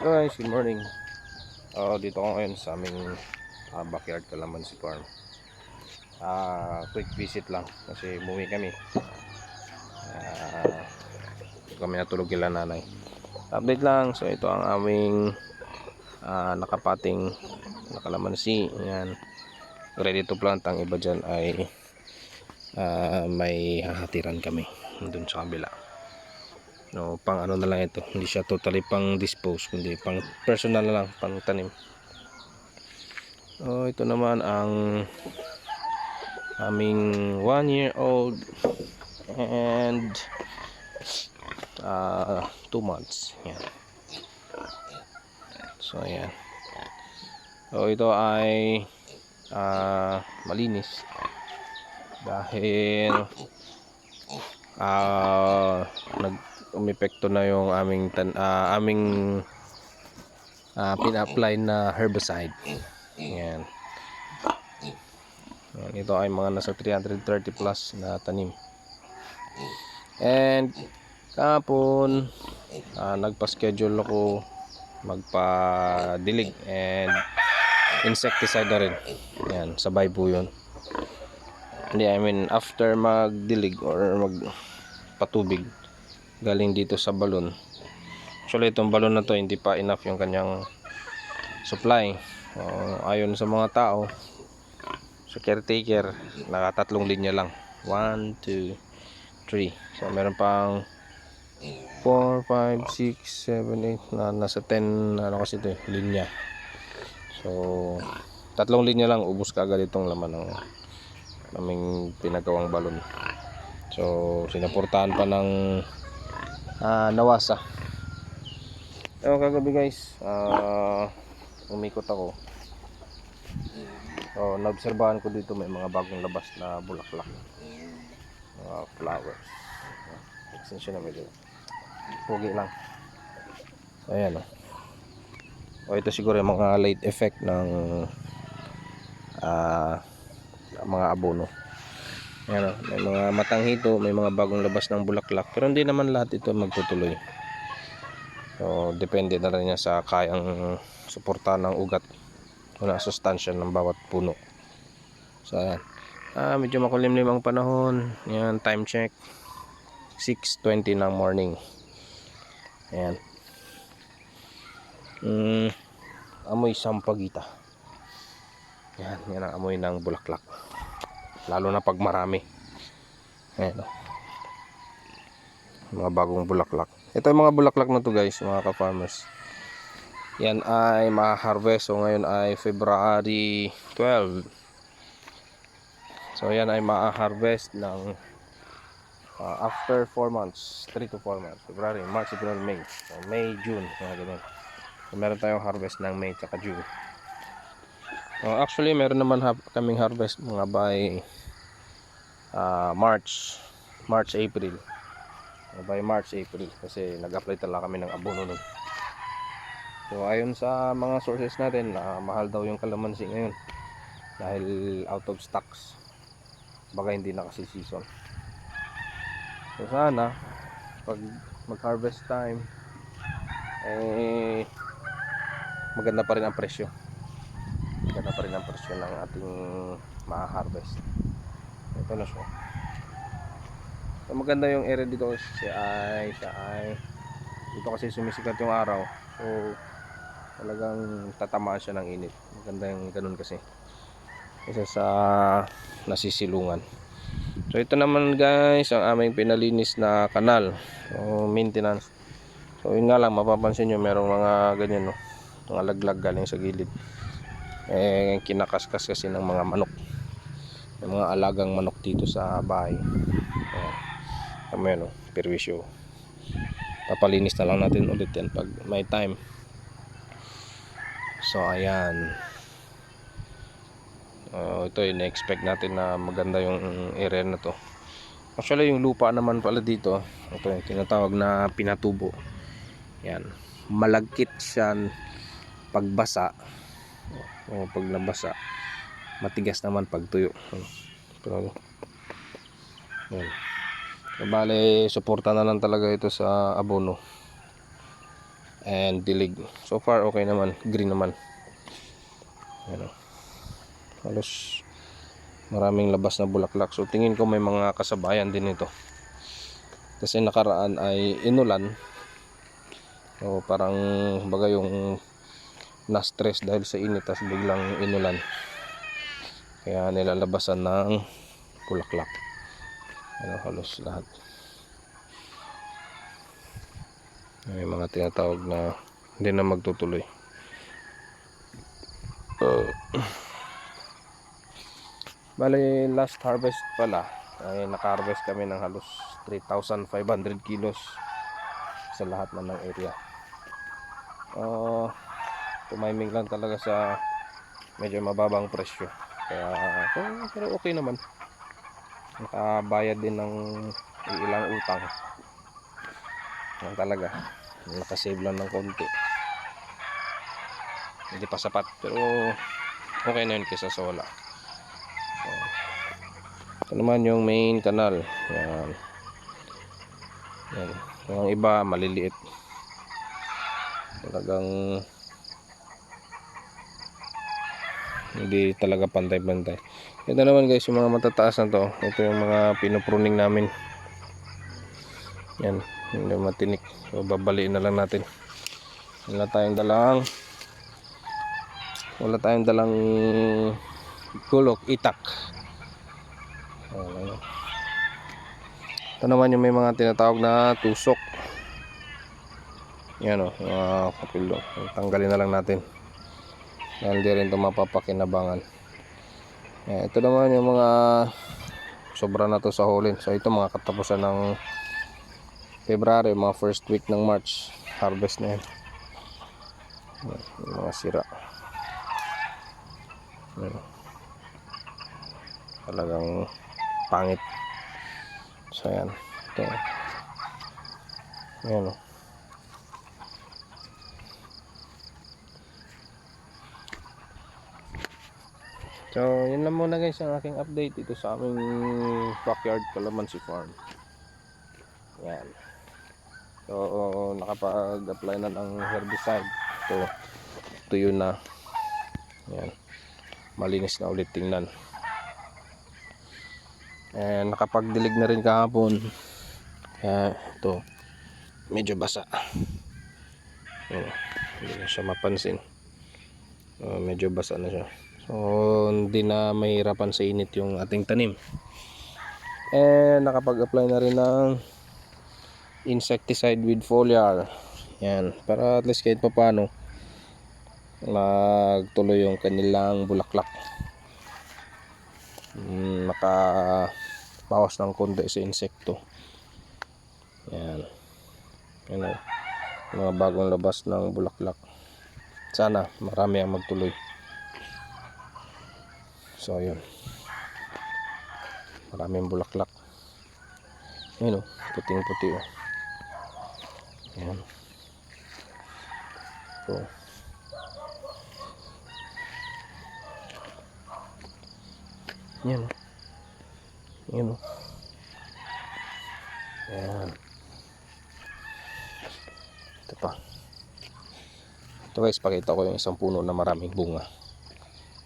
Guys, good morning. Dito ako ngayon sa aming backyard Calamansi Farm. Quick visit lang kasi umuwi kami. Kami natulog kila nanay. Update lang. So ito ang aming nakapating na kalamansi. Ayan. Ready to plant. Ang iba dyan ay may hahatiran kami dun sa kabila. No, pang ano na lang ito, hindi siya totally pang dispose kundi pang personal na lang, pang tanim. Ito naman ang aming 1-year-old and 2 months. Yan. So ayan. Ito ay malinis dahil umepekto na yung aming pina-apply na herbicide. Yan. Ito ay mga nasa 330 plus na tanim. And kahapon nagpa-schedule ako magpa-dilig and insecticide na rin. Yan, sabay po yun. Hindi, I mean after magdilig or magpatubig galing dito sa balon. Actually itong balon na to hindi pa enough yung kanyang supply. Ayon sa mga tao, sa caretaker, naka 3 linya lang. 1, 2, 3. So meron pang 4, 5, 6, 7, 8 na nasa 10 ano kasi ito linya. So 3 linya lang, ubos kaagad itong laman ng aming pinagawang balon. So sinuportahan pa ng nawasa. Kagabi guys, umikot ako. Naobserbahan ko dito may mga bagong labas na bulaklak, mga flowers. Extension na medyo pugi lang. So ayan ito siguro yung mga late effect ng mga abono. Ayan, may mga matanghito, may mga bagong labas ng bulaklak, pero hindi naman lahat ito magtutuloy. So depende na rin yan sa kayang suportahan ng ugat o na sustansya ng bawat puno. So ayan, medyo makulimlim ang panahon. Ayan, time check 6:20 ng morning. Ayan, amoy sampagita. Yan ang amoy ng bulaklak, lalo na pag marami. Ayan, mga bagong bulaklak. Ito yung mga bulaklak na to guys, mga ka-farmers. Yan ay ma-harvest. So ngayon ay February 12. So yan ay ma-harvest ng after 4 months, 3 to 4 months. February, March, April, May. So May, June, mga ganun. So meron tayong harvest ng May at June. Actually meron naman kaming harvest mga by March, April. By March, April kasi nag-apply talaga kami ng abono nun. So ayon sa mga sources natin, mahal daw yung kalamansi ngayon dahil out of stocks. Baka hindi na kasi season. So sana pag mag-harvest time maganda pa rin ang presyo. Maganda pa rin ang presyo ng ating ma-harvest. Ito na siya. So maganda yung area dito. Siya ay dito kasi sumisikat yung araw. So talagang tatamaan siya ng init. Maganda yung ganun kasi. Isa sa nasisilungan. So ito naman guys ang aming pinalinis na kanal. So maintenance. So yun nga lang, mapapansin nyo merong mga ganyan mga laglag galing sa gilid. Kinakaskas kasi ng mga manok. May mga alagang manok dito sa bahay. Ayan, perwisyo. Papalinis na lang natin ulit yan pag may time. So ayan, ito yung na-expect natin na maganda yung area na to. Actually yung lupa naman pala dito, ito yung tinatawag na pinatubo. Yan, malagkit siya pagbasa o pag nabasa, matigas naman pag tuyo. Pero yan, so, bale suporta na lang talaga ito sa abono. and dilig. So far okay naman, green naman. Ayan, halos maraming labas na bulaklak. So tingin ko may mga kasabayan din ito. Kasi nakaraan ay inulan. So parang baga yung na-stress dahil sa init tas biglang inulan. Kaya nilalabasan ng bulaklak. Halos lahat. May mga tinatawag na hindi na magtutuloy. Bali last harvest pala ay naka-harvest kami ng halos 3,500 kilos sa lahat na ng area. Tumiming lang talaga sa medyo mababang presyo. Kaya pero okay naman. Nakabayad din ng ilang utang. Yan talaga. Nakasave lang ng konti. Hindi pa sapat pero okay na yun kaysa sa wala. Ito naman yung main canal. Yan. Yan. Yung iba maliliit. Talagang hindi talaga pantay-pantay. Ito naman guys yung mga matataas na to. Ito yung mga pinupruning namin. Yan. Hindi matinik. So babaliin na lang natin. Wala tayong dalang gulok, itak. Ito naman yung may mga tinatawag na tusok. Yan o, mga kapilo. Tanggalin na lang natin dahil di rin ito mapapakinabangan. Ito naman yung mga sobra na to sa hulin. So ito mga katapusan ng February, mga first week ng March, harvest na yan. Yung mga sira. Talagang pangit. So yan, ito. Ayan o. So yun lang muna guys ang aking update dito sa aming backyard calamansi farm. Yan. So nakapag-apply na ng herbicide. So tuyo na. Yan. Malinis na ulit tingnan. And nakapagdilig na rin kahapon. Kaya ito medyo basa. Hindi na siya mapansin. Medyo basa na siya. So hindi na mahirapan sa init yung ating tanim. And nakapag-apply na rin ng insecticide with foliar. Yan, para at least kahit pa paano magtuloy yung kanilang bulaklak. Makabawas ng konti sa insekto. Yan. Yan, mga bagong labas ng bulaklak. Sana marami ang magtuloy. So yun, maraming bulaklak. Ayun o, puting puti o. Ayan. So yan o. Yan o. Ayan. Ito pa. Ito guys, pakita ko yung isang puno na maraming bunga.